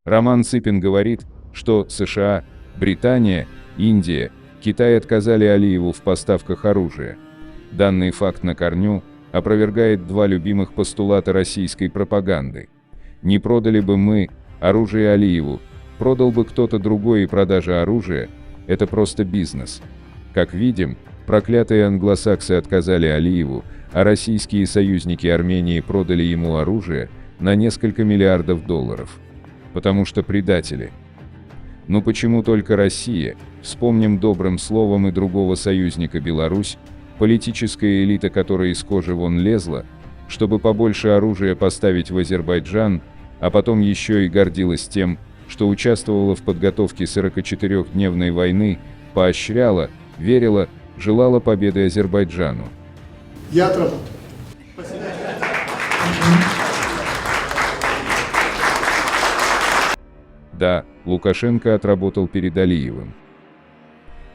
Роман Цыпин говорит, что США, Британия, Индия, Китай отказали Алиеву в поставках оружия. Данный факт на корню опровергает два любимых постулата российской пропаганды. Не продали бы мы оружие Алиеву, продал бы кто-то другой, и продажа оружия – это просто бизнес. Как видим, проклятые англосаксы отказали Алиеву, а российские союзники Армении продали ему оружие на несколько миллиардов долларов. Потому что предатели. Но почему только Россия? Вспомним добрым словом и другого союзника Беларусь, политическая элита которой из кожи вон лезла, чтобы побольше оружия поставить в Азербайджан, а потом еще и гордилась тем, что участвовала в подготовке 44-дневной войны, поощряла, верила, желала победы Азербайджану. Я отработал. Да, Лукашенко отработал перед Алиевым.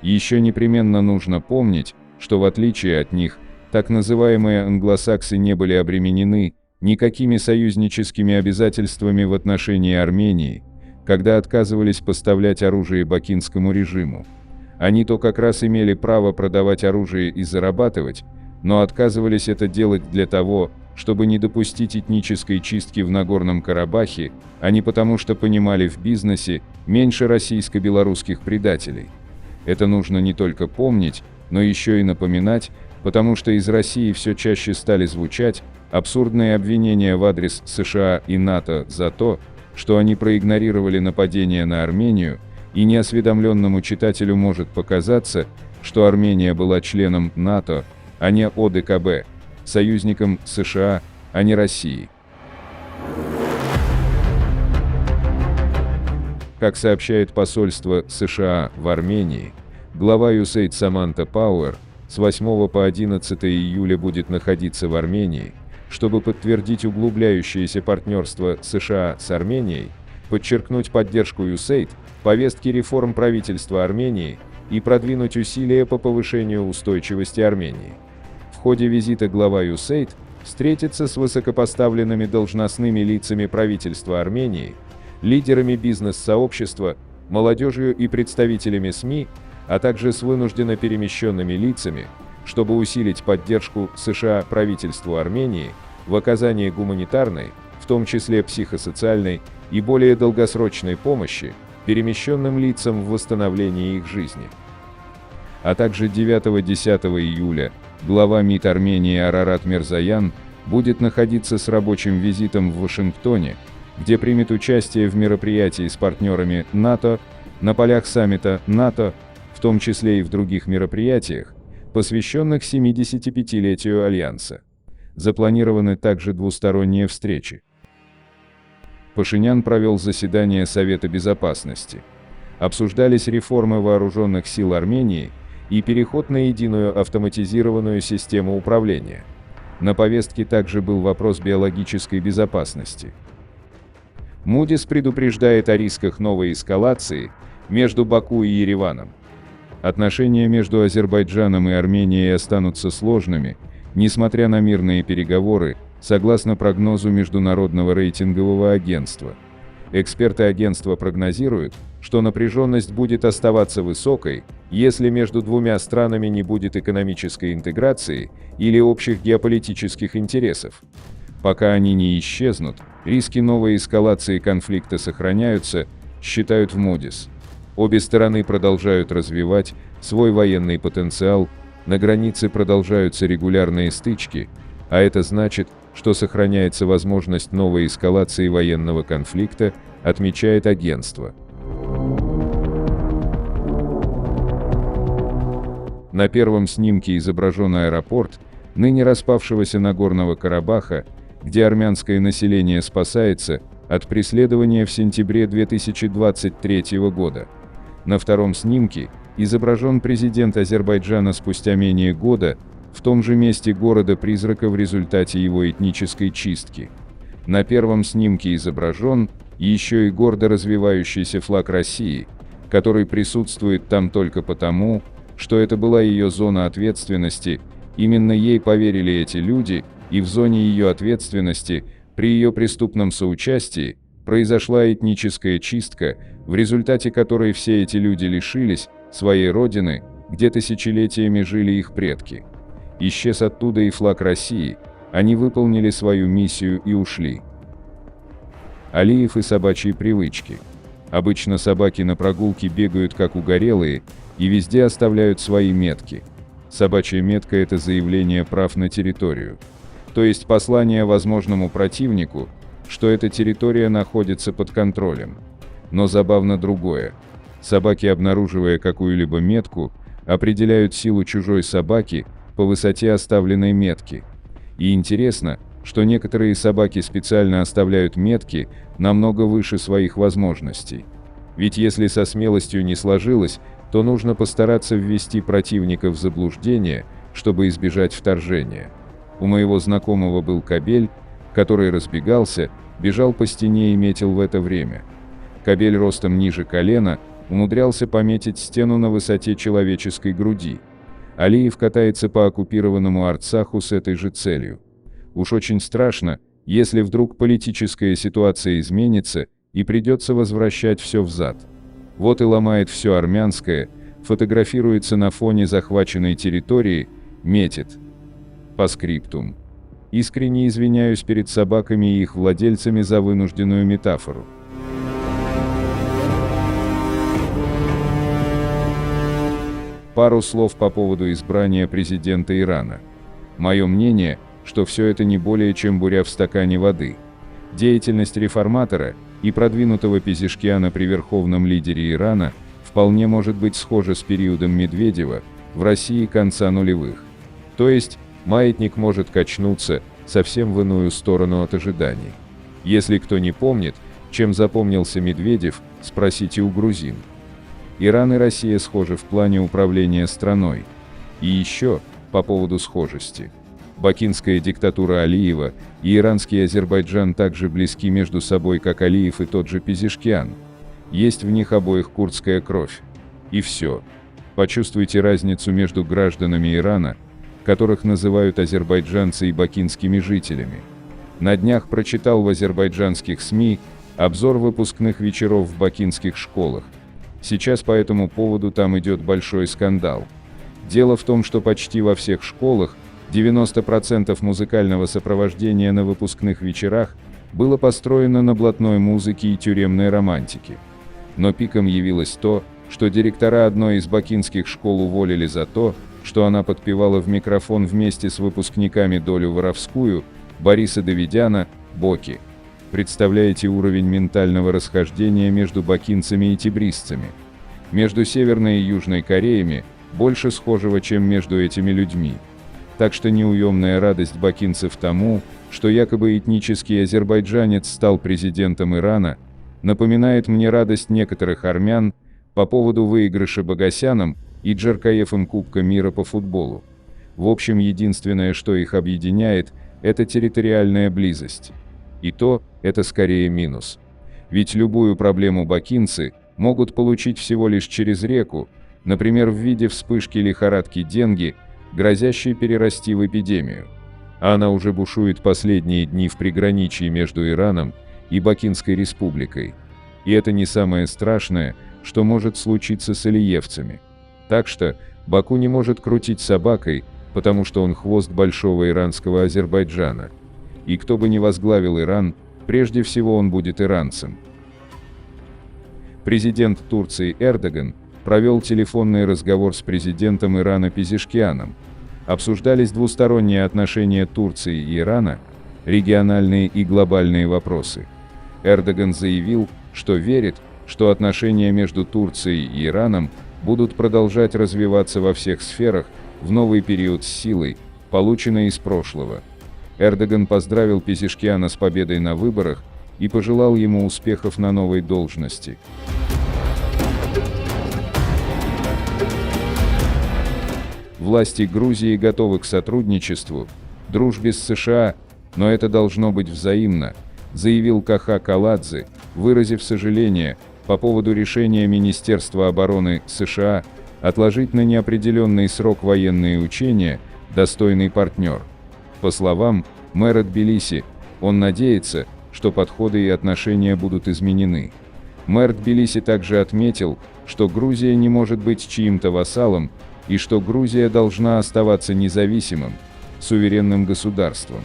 Еще непременно нужно помнить, что в отличие от них, так называемые англосаксы не были обременены никакими союзническими обязательствами в отношении Армении, когда отказывались поставлять оружие бакинскому режиму. Они то как раз имели право продавать оружие и зарабатывать, но отказывались это делать для того, чтобы не допустить этнической чистки в Нагорном Карабахе, а не потому что понимали в бизнесе меньше российско-белорусских предателей. Это нужно не только помнить, но еще и напоминать, потому что из России все чаще стали звучать абсурдные обвинения в адрес США и НАТО за то, что они проигнорировали нападение на Армению, и неосведомленному читателю может показаться, что Армения была членом НАТО, а не ОДКБ, союзником США, а не России. Как сообщает посольство США в Армении, глава USAID Саманта Пауэр с 8 по 11 июля будет находиться в Армении, чтобы подтвердить углубляющееся партнерство США с Арменией, подчеркнуть поддержку USAID, повестки реформ правительства Армении и продвинуть усилия по повышению устойчивости Армении. В ходе визита глава USAID встретится с высокопоставленными должностными лицами правительства Армении, лидерами бизнес-сообщества, молодежью и представителями СМИ, а также с вынужденно перемещенными лицами, чтобы усилить поддержку США правительству Армении в оказании гуманитарной, в том числе психосоциальной и более долгосрочной помощи перемещенным лицам в восстановлении их жизни. А также 9-10 июля глава МИД Армении Арарат Мирзоян будет находиться с рабочим визитом в Вашингтоне, где примет участие в мероприятии с партнерами НАТО, на полях саммита НАТО, в том числе и в других мероприятиях, посвященных 75-летию Альянса. Запланированы также двусторонние встречи. Пашинян провел заседание Совета Безопасности. Обсуждались реформы вооруженных сил Армении и переход на единую автоматизированную систему управления. На повестке также был вопрос биологической безопасности. Moody's предупреждает о рисках новой эскалации между Баку и Ереваном. Отношения между Азербайджаном и Арменией останутся сложными, несмотря на мирные переговоры, согласно прогнозу Международного рейтингового агентства. Эксперты агентства прогнозируют, что напряженность будет оставаться высокой, если между двумя странами не будет экономической интеграции или общих геополитических интересов. Пока они не исчезнут, риски новой эскалации конфликта сохраняются, считают в Moody's. Обе стороны продолжают развивать свой военный потенциал, на границе продолжаются регулярные стычки, а это значит, что сохраняется возможность новой эскалации военного конфликта, отмечает агентство. На первом снимке изображен аэропорт ныне распавшегося Нагорного Карабаха, где армянское население спасается от преследования в сентябре 2023 года. На втором снимке изображен президент Азербайджана спустя менее года в том же месте города-призрака в результате его этнической чистки. На первом снимке изображен еще и гордо развивающийся флаг России, который присутствует там только потому, что это была ее зона ответственности, именно ей поверили эти люди, и в зоне ее ответственности, при ее преступном соучастии, произошла этническая чистка, в результате которой все эти люди лишились своей родины, где тысячелетиями жили их предки. Исчез оттуда и флаг России, они выполнили свою миссию и ушли. Алиев и собачьи привычки. Обычно собаки на прогулке бегают как угорелые и везде оставляют свои метки. Собачья метка – это заявление прав на территорию. То есть послание возможному противнику, что эта территория находится под контролем. Но забавно другое. Собаки, обнаруживая какую-либо метку, определяют силу чужой собаки по высоте оставленной метки. И интересно, что некоторые собаки специально оставляют метки намного выше своих возможностей. Ведь если со смелостью не сложилось, то нужно постараться ввести противника в заблуждение, чтобы избежать вторжения. У моего знакомого был кобель, который разбегался, бежал по стене и метил в это время. Кобель ростом ниже колена умудрялся пометить стену на высоте человеческой груди. Алиев катается по оккупированному Арцаху с этой же целью. Уж очень страшно, если вдруг политическая ситуация изменится и придется возвращать все взад. Вот и ломает все армянское, фотографируется на фоне захваченной территории, метит. По скриптум. Искренне извиняюсь перед собаками и их владельцами за вынужденную метафору. Пару слов по поводу избрания президента Ирана. Мое мнение, что все это не более чем буря в стакане воды. Деятельность реформатора и продвинутого Пезешкиана при верховном лидере Ирана вполне может быть схожа с периодом Медведева в России конца нулевых. То есть, маятник может качнуться совсем в иную сторону от ожиданий. Если кто не помнит, чем запомнился Медведев, спросите у грузин. Иран и Россия схожи в плане управления страной. И еще, по поводу схожести. Бакинская диктатура Алиева и иранский Азербайджан также близки между собой, как Алиев и тот же Пезешкиан. Есть в них обоих курдская кровь. И все. Почувствуйте разницу между гражданами Ирана, которых называют азербайджанцы, и бакинскими жителями. На днях прочитал в азербайджанских СМИ обзор выпускных вечеров в бакинских школах. Сейчас по этому поводу там идет большой скандал. Дело в том, что почти во всех школах 90% музыкального сопровождения на выпускных вечерах было построено на блатной музыке и тюремной романтике. Но пиком явилось то, что директора одной из бакинских школ уволили за то, что она подпевала в микрофон вместе с выпускниками долю воровскую Бориса Давидяна, Боки. Представляете уровень ментального расхождения между бакинцами и тибрисцами? Между Северной и Южной Кореями больше схожего, чем между этими людьми. Так что неуемная радость бакинцев тому, что якобы этнический азербайджанец стал президентом Ирана, напоминает мне радость некоторых армян по поводу выигрыша Богосяном и Джаркаевым Кубка мира по футболу. В общем, единственное, что их объединяет, это территориальная близость. И то, это скорее минус. Ведь любую проблему бакинцы могут получить всего лишь через реку, например, в виде вспышки лихорадки денги, грозящей перерасти в эпидемию. А она уже бушует последние дни в приграничье между Ираном и Бакинской республикой. И это не самое страшное, что может случиться с алиевцами. Так что Баку не может крутить собакой, потому что он хвост большого иранского Азербайджана. И кто бы ни возглавил Иран, прежде всего он будет иранцем. Президент Турции Эрдоган провел телефонный разговор с президентом Ирана Пезешкианом. Обсуждались двусторонние отношения Турции и Ирана, региональные и глобальные вопросы. Эрдоган заявил, что верит, что отношения между Турцией и Ираном будут продолжать развиваться во всех сферах в новый период с силой, полученной из прошлого. Эрдоган поздравил Пезешкиана с победой на выборах и пожелал ему успехов на новой должности. Власти Грузии готовы к сотрудничеству, дружбе с США, но это должно быть взаимно, заявил Каха Каладзе, выразив сожаление по поводу решения Министерства обороны США отложить на неопределенный срок военные учения, достойный партнер. По словам мэра Тбилиси, он надеется, что подходы и отношения будут изменены. Мэр Тбилиси также отметил, что Грузия не может быть чьим-то вассалом, и что Грузия должна оставаться независимым, суверенным государством.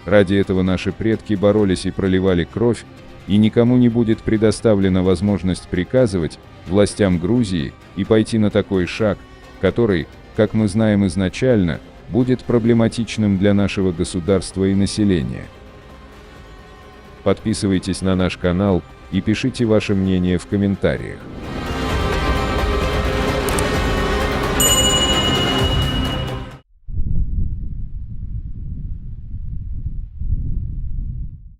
Ради этого наши предки боролись и проливали кровь, и никому не будет предоставлена возможность приказывать властям Грузии и пойти на такой шаг, который, как мы знаем изначально, будет проблематичным для нашего государства и населения. Подписывайтесь на наш канал и пишите ваше мнение в комментариях.